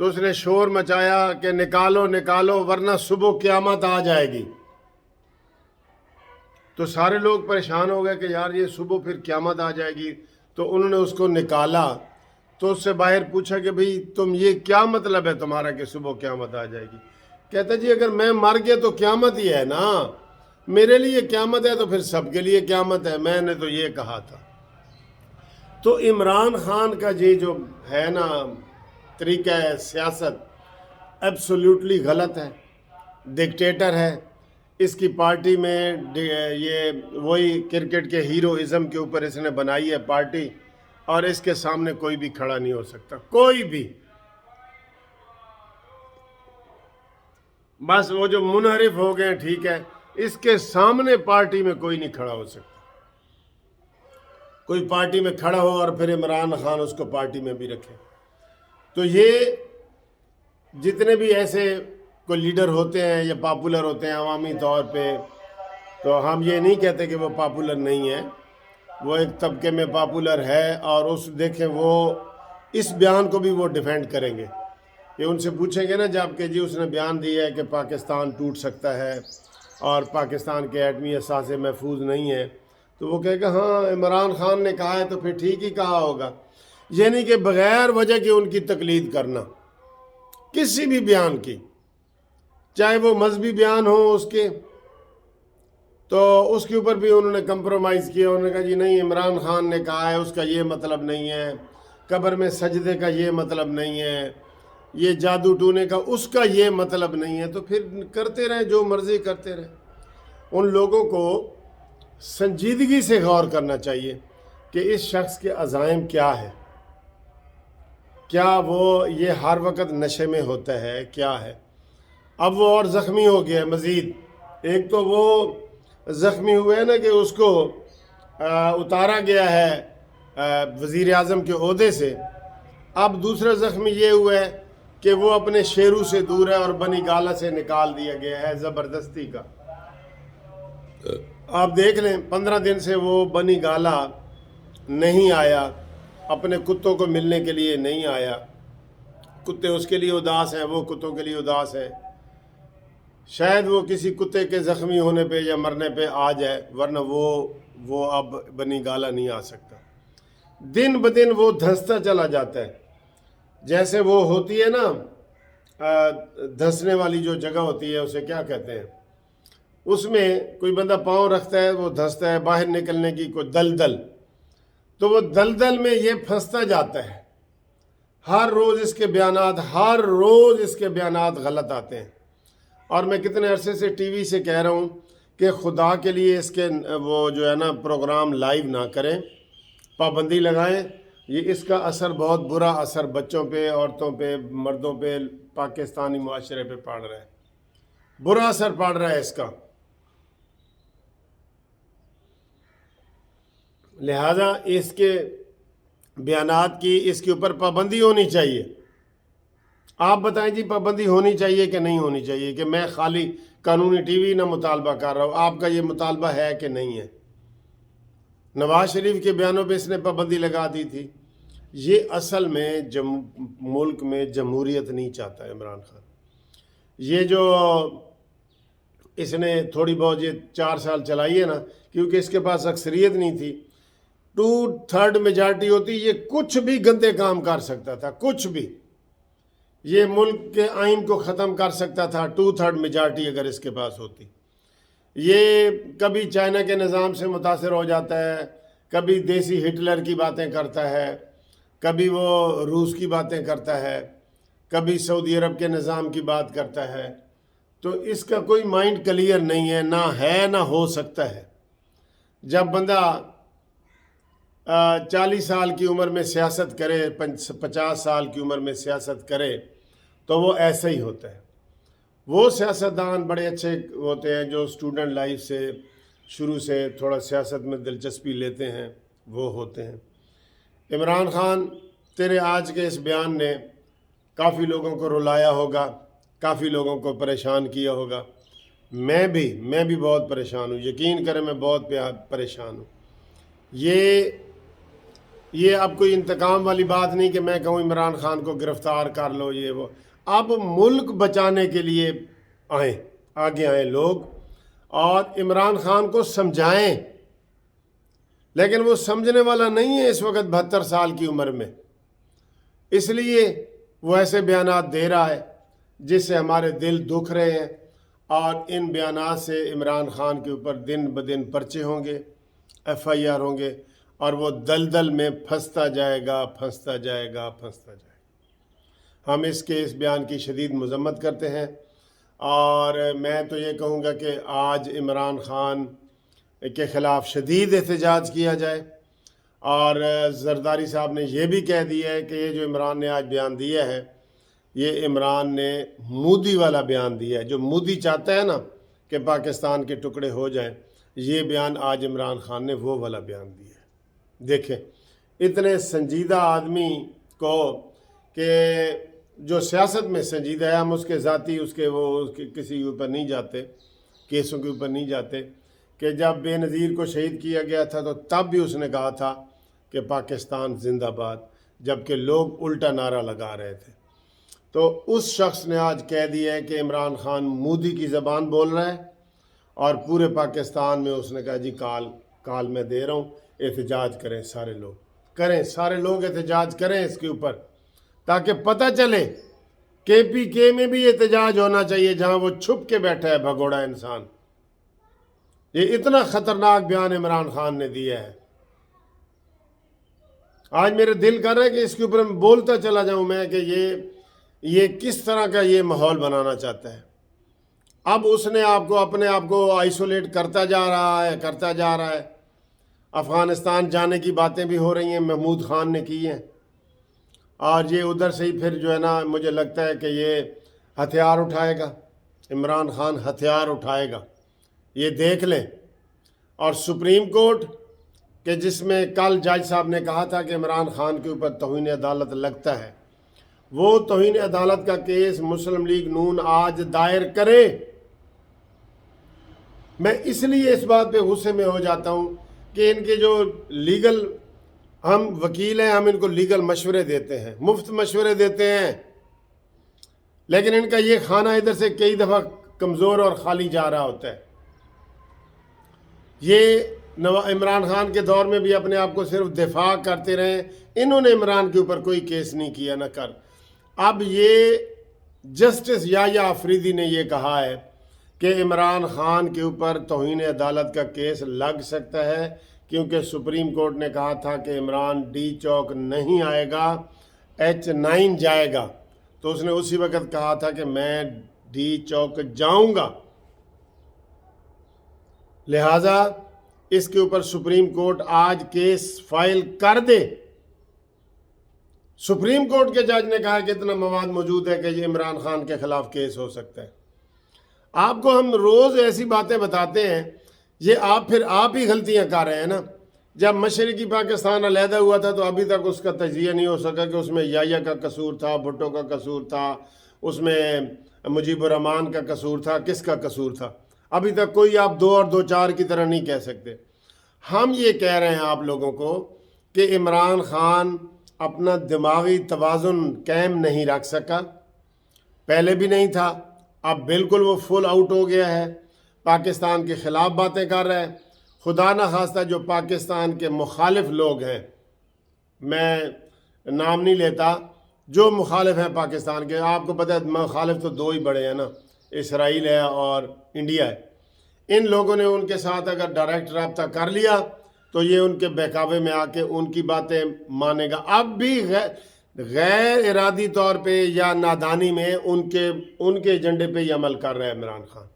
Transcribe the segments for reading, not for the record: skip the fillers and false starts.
تو اس نے شور مچایا کہ نکالو نکالو ورنہ صبح قیامت آ جائے گی. تو سارے لوگ پریشان ہو گئے کہ یار یہ صبح پھر قیامت آ جائے گی. تو انہوں نے اس کو نکالا تو اس سے باہر پوچھا کہ بھئی تم یہ کیا مطلب ہے تمہارا کہ صبح قیامت آ جائے گی؟ کہتا جی اگر میں مر گیا تو قیامت ہی ہے نا، میرے لیے قیامت ہے تو پھر سب کے لیے قیامت ہے، میں نے تو یہ کہا تھا. تو عمران خان کا یہ جو ہے نا طریقہ ہے سیاست ایبسولیوٹلی غلط ہے، ڈکٹیٹر ہے. اس کی پارٹی میں یہ وہی کرکٹ کے ہیروازم کے اوپر اس نے بنائی ہے پارٹی، اور اس کے سامنے کوئی بھی کھڑا نہیں ہو سکتا، کوئی بھی. بس وہ جو منحرف ہو گئے ٹھیک ہے، اس کے سامنے پارٹی میں کوئی نہیں کھڑا ہو سکتا. کوئی پارٹی میں کھڑا ہو اور پھر عمران خان اس کو پارٹی میں بھی رکھے. تو یہ جتنے بھی ایسے کوئی لیڈر ہوتے ہیں یا پاپولر ہوتے ہیں عوامی طور پہ، تو ہم یہ نہیں کہتے کہ وہ پاپولر نہیں ہے، وہ ایک طبقے میں پاپولر ہے. اور اس دیکھیں وہ اس بیان کو بھی وہ ڈیفینڈ کریں گے کہ ان سے پوچھیں گے نا جب کہ جی اس نے بیان دیا ہے کہ پاکستان ٹوٹ سکتا ہے اور پاکستان کے ایٹمی اثاثے محفوظ نہیں ہیں، تو وہ کہے گا ہاں عمران خان نے کہا ہے تو پھر ٹھیک ہی کہا ہوگا. یعنی کہ بغیر وجہ کے ان کی تقلید کرنا کسی بھی بیان کی، چاہے وہ مذہبی بیان ہو اس کے، تو اس کے اوپر بھی انہوں نے کمپرومائز کیا. انہوں نے کہا جی نہیں عمران خان نے کہا ہے اس کا یہ مطلب نہیں ہے، قبر میں سجدے کا یہ مطلب نہیں ہے، یہ جادو ٹونے کا اس کا یہ مطلب نہیں ہے. تو پھر کرتے رہیں جو مرضی کرتے رہیں. ان لوگوں کو سنجیدگی سے غور کرنا چاہیے کہ اس شخص کے عزائم کیا ہے، کیا وہ یہ ہر وقت نشے میں ہوتا ہے، کیا ہے. اب وہ اور زخمی ہو گیا ہے مزید. ایک تو وہ زخمی ہوئے ہیں نا کہ اس کو اتارا گیا ہے وزیر اعظم کے عہدے سے. اب دوسرا زخمی یہ ہوا ہے کہ وہ اپنے شیرو سے دور ہے اور بنی گالہ سے نکال دیا گیا ہے زبردستی کا. آپ دیکھ لیں 15 دن سے وہ بنی گالہ نہیں آیا، اپنے کتوں کو ملنے کے لیے نہیں آیا. کتے اس کے لیے اداس ہیں، وہ کتوں کے لیے اداس ہیں. شاید وہ کسی کتے کے زخمی ہونے پہ یا مرنے پہ آ جائے، ورنہ وہ اب بنی گالہ نہیں آ سکتا. دن بدن وہ دھنستا چلا جاتا ہے. جیسے وہ ہوتی ہے نا دھنسنے والی جو جگہ ہوتی ہے اسے کیا کہتے ہیں، اس میں کوئی بندہ پاؤں رکھتا ہے وہ دھنستا ہے، باہر نکلنے کی کوئی دلدل، تو وہ دلدل میں یہ پھنستا جاتا ہے. ہر روز اس کے بیانات غلط آتے ہیں. اور میں کتنے عرصے سے ٹی وی سے کہہ رہا ہوں کہ خدا کے لیے اس کے وہ جو ہے نا پروگرام لائیو نہ کریں، پابندی لگائیں. یہ اس کا اثر بہت برا اثر بچوں پہ، عورتوں پہ، مردوں پہ، پاکستانی معاشرے پہ پڑ رہا ہے، برا اثر پڑ رہا ہے اس کا. لہذا اس کے بیانات کی اس کے اوپر پابندی ہونی چاہیے. آپ بتائیں جی پابندی ہونی چاہیے کہ نہیں ہونی چاہیے؟ کہ میں خالی قانونی ٹی وی نہ مطالبہ کر رہا ہوں، آپ کا یہ مطالبہ ہے کہ نہیں ہے؟ نواز شریف کے بیانوں پہ اس نے پابندی لگا دی تھی. یہ اصل میں ملک میں جمہوریت نہیں چاہتا عمران خان. یہ جو اس نے تھوڑی بہت یہ 4 سال چلائی ہے نا، کیونکہ اس کے پاس اکثریت نہیں تھی، 2/3 میجارٹی ہوتی، یہ کچھ بھی گندے کام کر سکتا تھا، کچھ بھی. یہ ملک کے آئین کو ختم کر سکتا تھا 2/3 میجارٹی اگر اس کے پاس ہوتی. یہ کبھی چائنا کے نظام سے متاثر ہو جاتا ہے، کبھی دیسی ہٹلر کی باتیں کرتا ہے، کبھی وہ روس کی باتیں کرتا ہے، کبھی سعودی عرب کے نظام کی بات کرتا ہے. تو اس کا کوئی مائنڈ کلیئر نہیں ہے نہ ہو سکتا ہے. جب بندہ 40 سال کی عمر میں سیاست کرے، 50 سال کی عمر میں سیاست کرے، تو وہ ایسا ہی ہوتا ہے. وہ سیاستدان بڑے اچھے ہوتے ہیں جو اسٹوڈنٹ لائف سے شروع سے تھوڑا سیاست میں دلچسپی لیتے ہیں، وہ ہوتے ہیں. عمران خان تیرے آج کے اس بیان نے کافی لوگوں کو رلایا ہوگا، کافی لوگوں کو پریشان کیا ہوگا. میں بھی بہت پریشان ہوں، یقین کریں میں بہت پریشان ہوں. یہ یہ اب کوئی انتقام والی بات نہیں کہ میں کہوں عمران خان کو گرفتار کر لو یہ وہ. اب ملک بچانے کے لیے آگے آئیں لوگ اور عمران خان کو سمجھائیں، لیکن وہ سمجھنے والا نہیں ہے اس وقت 72 سال کی عمر میں، اس لیے وہ ایسے بیانات دے رہا ہے جس سے ہمارے دل دکھ رہے ہیں، اور ان بیانات سے عمران خان کے اوپر دن بدن پرچے ہوں گے، FIR ہوں گے، اور وہ دلدل میں پھنستا جائے گا. ہم اس کے اس بیان کی شدید مذمت کرتے ہیں، اور میں تو یہ کہوں گا کہ آج عمران خان کے خلاف شدید احتجاج کیا جائے. اور زرداری صاحب نے یہ بھی کہہ دیا ہے کہ یہ جو عمران نے آج بیان دیا ہے یہ عمران نے مودی والا بیان دیا ہے. جو مودی چاہتا ہے نا کہ پاکستان کے ٹکڑے ہو جائیں، یہ بیان آج عمران خان نے وہ والا بیان دیا ہے. دیکھیں اتنے سنجیدہ آدمی کو، کہ جو سیاست میں سنجیدہ ہے، ہم اس کے ذاتی کسی کے اوپر نہیں جاتے، کیسوں کے اوپر نہیں جاتے، کہ جب بے نظیر کو شہید کیا گیا تھا تو تب بھی اس نے کہا تھا کہ پاکستان زندہ باد، جبکہ لوگ الٹا نعرہ لگا رہے تھے. تو اس شخص نے آج کہہ دیا ہے کہ عمران خان مودی کی زبان بول رہا ہے، اور پورے پاکستان میں اس نے کہا جی کال میں دے رہا ہوں، احتجاج کریں سارے لوگ احتجاج کریں اس کے اوپر، تاکہ پتہ چلے KPK میں بھی احتجاج ہونا چاہیے جہاں وہ چھپ کے بیٹھا ہے بھگوڑا انسان. یہ اتنا خطرناک بیان عمران خان نے دیا ہے. آج میرے دل کر رہا ہے کہ اس کے اوپر بولتا چلا جاؤں میں کہ یہ کس طرح کا یہ ماحول بنانا چاہتا ہے. اب اس نے اپنے آپ کو آئسولیٹ کرتا جا رہا ہے. افغانستان جانے کی باتیں بھی ہو رہی ہیں، محمود خان نے کی ہیں، اور یہ ادھر سے ہی پھر جو ہے نا مجھے لگتا ہے کہ یہ ہتھیار اٹھائے گا. عمران خان ہتھیار اٹھائے گا، یہ دیکھ لیں. اور سپریم کورٹ کہ جس میں کل جج صاحب نے کہا تھا کہ عمران خان کے اوپر توہین عدالت لگتا ہے، وہ توہین عدالت کا کیس مسلم لیگ نون آج دائر کرے. میں اس لیے اس بات پہ غصے میں ہو جاتا ہوں کہ ان کے جو لیگل ہم وکیل ہیں، ہم ان کو لیگل مشورے دیتے ہیں، مفت مشورے دیتے ہیں، لیکن ان کا یہ کھانا ادھر سے کئی دفعہ کمزور اور خالی جا رہا ہوتا ہے. یہ عمران خان کے دور میں بھی اپنے آپ کو صرف دفاع کرتے رہے، انہوں نے عمران کے اوپر کوئی کیس نہیں کیا نہ کر. اب یہ جسٹس یحییٰ آفریدی نے یہ کہا ہے کہ عمران خان کے اوپر توہین عدالت کا کیس لگ سکتا ہے، کیونکہ سپریم کورٹ نے کہا تھا کہ عمران ڈی چوک نہیں آئے گا، H9 جائے گا. تو اس نے اسی وقت کہا تھا کہ میں ڈی چوک جاؤں گا، لہٰذا اس کے اوپر سپریم کورٹ آج کیس فائل کر دے. سپریم کورٹ کے جج نے کہا کہ اتنا مواد موجود ہے کہ یہ عمران خان کے خلاف کیس ہو سکتا ہے. آپ کو ہم روز ایسی باتیں بتاتے ہیں، یہ آپ ہی غلطیاں کر رہے ہیں نا. جب مشرقی پاکستان علیحدہ ہوا تھا تو ابھی تک اس کا تجزیہ نہیں ہو سکا کہ اس میں یحییٰ کا قصور تھا، بھٹو کا قصور تھا، اس میں مجیب الرحمان کا قصور تھا، کس کا قصور تھا. ابھی تک کوئی آپ 2 اور 2 4 کی طرح نہیں کہہ سکتے. ہم یہ کہہ رہے ہیں آپ لوگوں کو کہ عمران خان اپنا دماغی توازن قائم نہیں رکھ سکا، پہلے بھی نہیں تھا، اب بالکل وہ فل آؤٹ ہو گیا ہے، پاکستان کے خلاف باتیں کر رہا ہے. خدا نہ خواستہ جو پاکستان کے مخالف لوگ ہیں، میں نام نہیں لیتا، جو مخالف ہیں پاکستان کے، آپ کو پتہ ہے مخالف تو 2 ہی بڑے ہیں نا، اسرائیل ہے اور انڈیا ہے. ان لوگوں نے ان کے ساتھ اگر ڈائریکٹ رابطہ کر لیا تو یہ ان کے بہکاوے میں آ کے ان کی باتیں مانے گا. اب بھی غیر ارادی طور پہ یا نادانی میں ان کے ایجنڈے پہ یہ عمل کر رہا ہے. عمران خان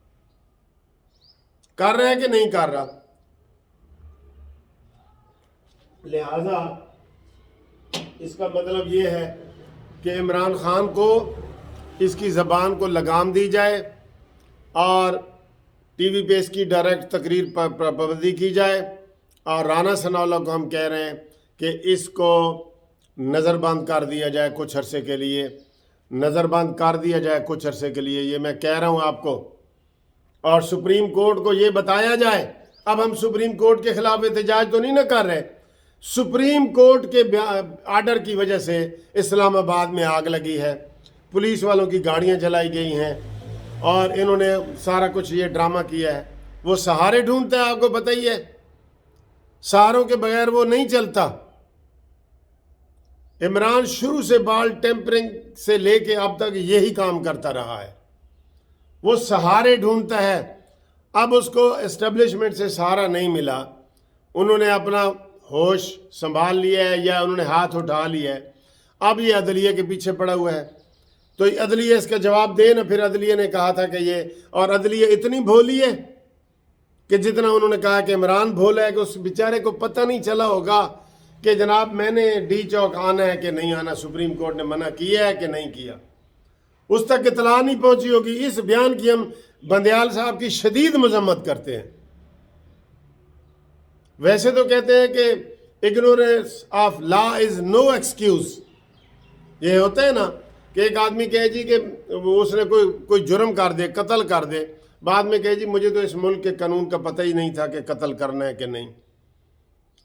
کر رہا ہے کہ نہیں کر رہا؟ لہذا اس کا مطلب یہ ہے کہ عمران خان کو اس کی زبان کو لگام دی جائے اور ٹی وی پہ اس کی ڈائریکٹ تقریر پر پابندی کی جائے. اور رانا ثناء اللہ کو ہم کہہ رہے ہیں کہ اس کو نظر بند کر دیا جائے کچھ عرصے کے لیے، نظر بند کر دیا جائے کچھ عرصے کے لیے، یہ میں کہہ رہا ہوں آپ کو. اور سپریم کورٹ کو یہ بتایا جائے. اب ہم سپریم کورٹ کے خلاف احتجاج تو نہیں نہ کر رہے، سپریم کورٹ کے آرڈر کی وجہ سے اسلام آباد میں آگ لگی ہے، پولیس والوں کی گاڑیاں جلائی گئی ہیں، اور انہوں نے سارا کچھ یہ ڈرامہ کیا ہے۔ وہ سہارے ڈھونڈتا ہے، آپ کو پتہ ہی ہے، سہاروں کے بغیر وہ نہیں چلتا۔ عمران شروع سے بال ٹیمپرنگ سے لے کے اب تک یہی کام کرتا رہا ہے، وہ سہارے ڈھونڈتا ہے۔ اب اس کو اسٹیبلشمنٹ سے سہارا نہیں ملا، انہوں نے اپنا ہوش سنبھال لیا ہے یا انہوں نے ہاتھ اٹھا لیا ہے، اب یہ عدلیہ کے پیچھے پڑا ہوا ہے۔ تو عدلیہ اس کا جواب دے نا، پھر عدلیہ نے کہا تھا کہ یہ، اور عدلیہ اتنی بھولی ہے کہ جتنا انہوں نے کہا کہ عمران بھولا ہے کہ اس بیچارے کو پتہ نہیں چلا ہوگا کہ جناب میں نے ڈی چوک آنا ہے کہ نہیں آنا، سپریم کورٹ نے منع کیا ہے کہ نہیں کیا، اس تک اطلاع نہیں پہنچی ہوگی۔ اس بیان کی ہم بندیال صاحب کی شدید مذمت کرتے ہیں۔ ویسے تو کہتے ہیں کہ ignorance of law is no excuse۔ یہ ہوتا ہے نا کہ ایک آدمی کہے جی کہ اس نے کوئی جرم کر دے، قتل کر دے، بعد میں کہے جی مجھے تو اس ملک کے قانون کا پتہ ہی نہیں تھا کہ قتل کرنا ہے کہ نہیں،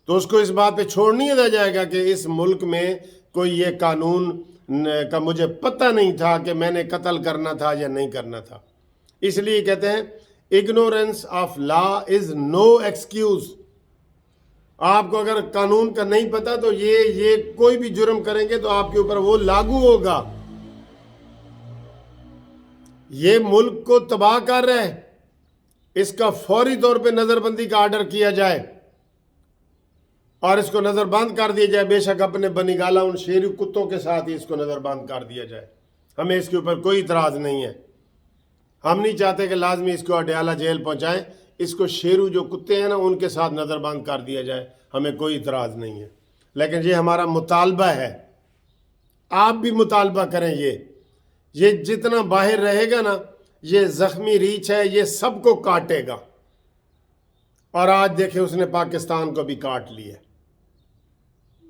تو اس کو اس بات پہ چھوڑ نہیں دیا جائے گا کہ اس ملک میں کوئی یہ قانون کا مجھے پتہ نہیں تھا کہ میں نے قتل کرنا تھا یا نہیں کرنا تھا۔ اس لیے کہتے ہیں ignorance of law is no excuse۔ آپ کو اگر قانون کا نہیں پتا تو یہ کوئی بھی جرم کریں گے تو آپ کے اوپر وہ لاگو ہوگا۔ یہ ملک کو تباہ کر رہا ہے، اس کا فوری طور پہ نظر بندی کا آرڈر کیا جائے اور اس کو نظر بند کر دیا جائے، بے شک اپنے بنی گالا ان شیری کتوں کے ساتھ ہی اس کو نظر بند کر دیا جائے۔ ہمیں اس کے اوپر کوئی اعتراض نہیں ہے، ہم نہیں چاہتے کہ لازمی اس کو اڈیالہ جیل پہنچائیں، اس کو شیرو جو کتے ہیں نا ان کے ساتھ نظر بند کر دیا جائے، ہمیں کوئی اعتراض نہیں ہے۔ لیکن یہ ہمارا مطالبہ ہے، آپ بھی مطالبہ کریں۔ یہ جتنا باہر رہے گا نا، یہ زخمی ریچھ ہے، یہ سب کو کاٹے گا، اور آج دیکھیں اس نے پاکستان کو بھی کاٹ لیا۔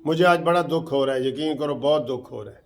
مجھے آج بڑا دکھ ہو رہا ہے، یقین کرو بہت دکھ ہو رہا ہے۔